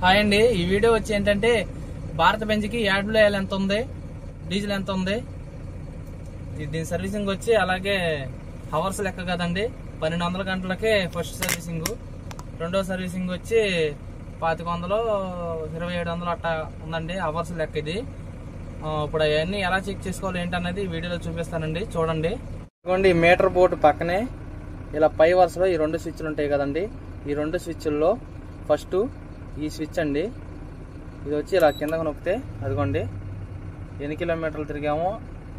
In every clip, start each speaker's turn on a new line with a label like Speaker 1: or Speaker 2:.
Speaker 1: Hi అండి, ఈ video వచ్చి ఏంటంటే భారత్ బెంజ్కి యార్డ్లో ఎంత ఉంది, డీజిల్ ఎంత ఉంది, దీని సర్వీసింగ్ వచ్చి అలాగే హవర్స్ లెక్క కదండి. 1200 గంటలకే ఫస్ట్ సర్వీసింగ్, రెండో సర్వీసింగ్ వచ్చి 2500 2700 అట్టా ఉందండి అవర్స్ లెక్క. ఇది ఇప్పుడు అవన్నీ ఎలా చెక్ చేసుకోవాలి ఏంటనేది వీడియోలో చూపిస్తానండి, చూడండి. ఇదిగోండి మీటర్ బోర్డు పక్కనే ఇలా పై వరుసలో ఈ రెండు స్విచ్లు ఉంటాయి కదండి. ఈ రెండు స్విచ్ల్లో ఫస్ట్ ఈ స్విచ్ అండి, ఇది వచ్చి ఇలా కిందకు నొక్కితే అదిగోండి ఎన్ని కిలోమీటర్లు తిరిగామో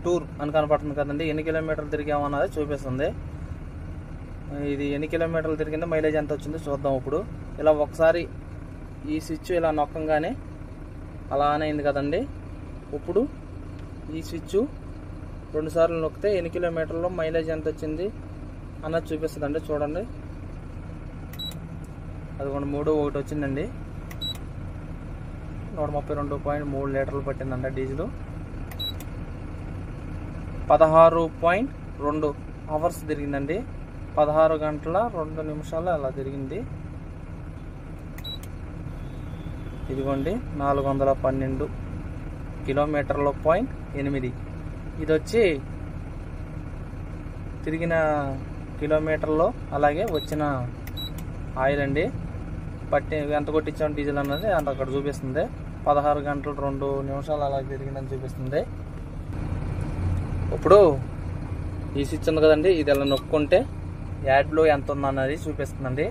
Speaker 1: టూర్ అని కనపడుతుంది కదండి. ఎన్ని కిలోమీటర్లు తిరిగామో అన్నది చూపిస్తుంది. ఇది ఎన్ని కిలోమీటర్లు తిరిగిందో మైలేజ్ ఎంత వచ్చిందో చూద్దాం. ఇప్పుడు ఇలా ఒకసారి ఈ స్విచ్ ఇలా నొక్కంగానే అలా ఆన్ అయింది కదండి. ఇప్పుడు ఈ స్విచ్ 2 సార్లు నొక్కితే ఎన్ని కిలోమీటర్లో మైలేజ్ ఎంత వచ్చింది అన్నది చూపిస్తుందండి. చూడండి, అదిగోండి 3.1 వచ్చిందండి. 132.3 లీటర్లు పట్టిందండి డీజిల్. 16.2 అవర్స్ తిరిగిందండి. 16 గంటల 2 నిమిషాలు అలా తిరిగింది. ఇదిగోండి 412 కిలోమీటర్ల 0.8. ఇది వచ్చి తిరిగిన కిలోమీటర్లో అలాగే వచ్చిన ఆయిల్ అండి. పట్టి ఎంత కొట్టించాం డీజిల్ అన్నది అంత అక్కడ చూపిస్తుంది. 16 గంటలు 2 నిమిషాలు అలా తిరిగిందని చూపిస్తుంది. ఇప్పుడు ఈ స్విచ్ ఉంది కదండి, ఇది అలా నొక్కుంటే యాడ్లో ఎంత ఉందన్నది చూపిస్తుందండి.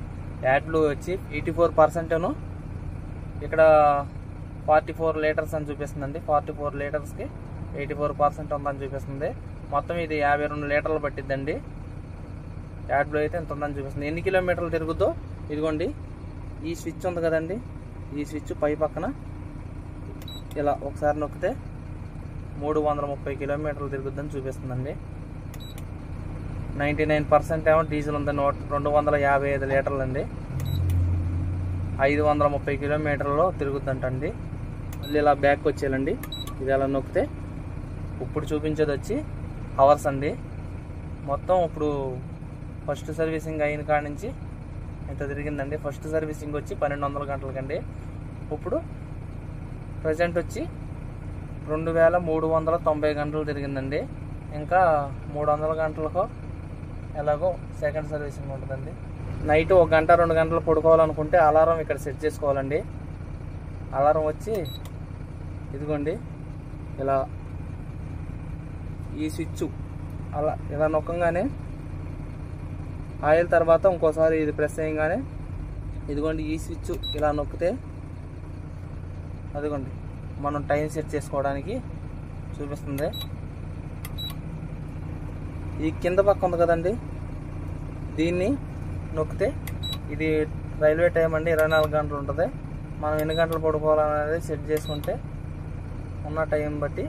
Speaker 1: యాడ్లో వచ్చి 84%, ఇక్కడ 44 లీటర్స్ అని చూపిస్తుందండి. 44 లీటర్స్కి 84% ఉందని చూపిస్తుంది. మొత్తం ఇది 52 లీటర్లు పట్టిద్దండి. యాడ్లో అయితే ఎంత ఉందని చూపిస్తుంది. ఎన్ని కిలోమీటర్లు తిరుగుద్దో ఇదిగోండి ఈ స్విచ్ ఉంది కదండి, ఈ స్విచ్ పై పక్కన ఇలా ఒకసారి నొక్కితే 330 కిలోమీటర్లు తిరుగుద్దని చూపిస్తుందండి. 99% ఏమో డీజిల్ ఉందండి. 255 లీటర్లు అండి. 530 కిలోమీటర్లో తిరుగుద్దంటండి. మళ్ళీ ఇలా బ్యాక్ వచ్చేయాలండి. ఇది అలా నొక్కితే ఇప్పుడు చూపించేది వచ్చి అవర్స్ అండి. మొత్తం ఇప్పుడు ఫస్ట్ సర్వీసింగ్ అయిన కాడ నుంచి ఎంత తిరిగిందండి. ఫస్ట్ సర్వీసింగ్ వచ్చి 1200 గంటలకండి. ఇప్పుడు ప్రజెంట్ వచ్చి 2390 గంటలు తిరిగిందండి. ఇంకా 300 గంటలకు ఎలాగో సెకండ్ సర్వీసింగ్ ఉంటుందండి. నైట్ 1 గంట 2 గంటలు పడుకోవాలనుకుంటే అలారం ఇక్కడ సెట్ చేసుకోవాలండి. అలారం వచ్చి ఇదిగోండి ఇలా ఈ స్విచ్ అలా ఇలా నొక్కగానే ఆయిల్ తర్వాత ఇంకోసారి ఇది ప్రెస్ చేయగానే ఇదిగోండి ఈ స్విచ్ ఇలా నొక్కితే అదిగోండి మనం టైం సెట్ చేసుకోవడానికి చూపిస్తుంది. ఈ కింద పక్క ఉంది కదండి, దీన్ని నొక్కితే ఇది రైల్వే టైం అండి. 24 గంటలు ఉంటుంది. మనం ఎన్ని గంటలు పడుకోవాలనేది సెట్ చేసుకుంటే ఉన్న టైం బట్టి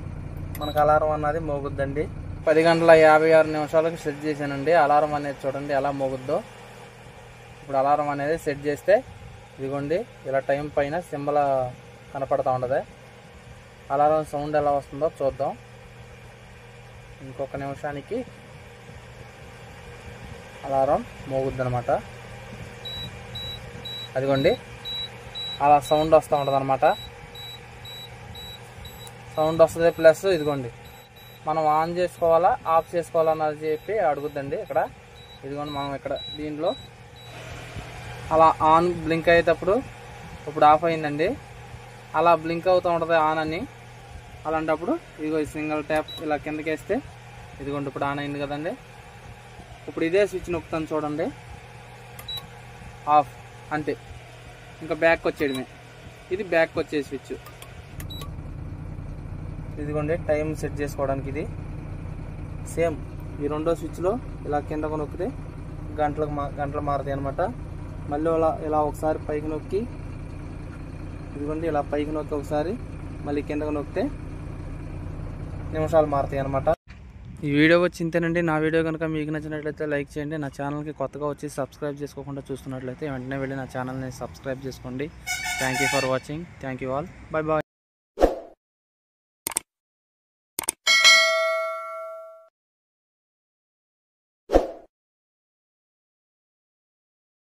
Speaker 1: మనకు అలారం అన్నది మోగుద్దండి. 10 గంటల 56 నిమిషాలకు సెట్ చేశానండి. అలారం అనేది చూడండి ఎలా మోగుద్దో. ఇప్పుడు అలారం అనేది సెట్ చేస్తే ఇదిగోండి ఇలా టైం పైన సింబల్ కనపడతా ఉండదు. అలారం సౌండ్ ఎలా వస్తుందో చూద్దాం. ఇంకొక నిమిషానికి అలారం మోగుద్ది అనమాట. అదిగోండి అలా సౌండ్ వస్తూ ఉంటుంది అనమాట. సౌండ్ వస్తుంది ప్లస్ ఇదిగోండి మనం ఆన్ చేసుకోవాలా ఆఫ్ చేసుకోవాలా అన్నది చెప్పి అడుగుద్దండి ఇక్కడ. ఇదిగోండి మనం ఇక్కడ దీంట్లో అలా ఆన్ బ్లింక్ అయ్యేటప్పుడు ఇప్పుడు ఆఫ్ అయిందండి. అలా బ్లింక్ అవుతూ ఉంటుంది ఆన్ అని. అలాంటప్పుడు ఇదిగో సింగిల్ ట్యాప్ ఇలా కిందకి వేస్తే ఇదిగోండి ఇప్పుడు ఆన్ అయింది కదండి. ఇప్పుడు ఇదే స్విచ్ నొక్కుతాను చూడండి, ఆఫ్ అంతే. ఇంకా బ్యాక్ వచ్చేయడమే. ఇది బ్యాక్ వచ్చే స్విచ్. ఇదిగోండి టైం సెట్ చేసుకోవడానికి ఇది సేమ్. ఈ రెండో స్విచ్లో ఇలా కిందకు నొక్కితే గంటలు మారుతాయి అనమాట. మళ్ళీ ఇలా ఒకసారి పైకి నొక్కి ఇదిగోండి ఇలా పైకి నొక్కి ఒకసారి మళ్ళీ కిందకు నొక్కితే నిమిషాలు మారుతాయి అనమాట. ఈ వీడియో వచ్చి ఇంతేనండి. నా వీడియో కనుక మీకు నచ్చినట్లయితే లైక్ చేయండి. నా ఛానల్కి కొత్తగా వచ్చి సబ్స్క్రైబ్ చేసుకోకుండా చూస్తున్నట్లయితే వెంటనే వెళ్ళి నా ఛానల్ని సబ్స్క్రైబ్ చేసుకోండి. Thank you for watching. Thank you all. Bye bye.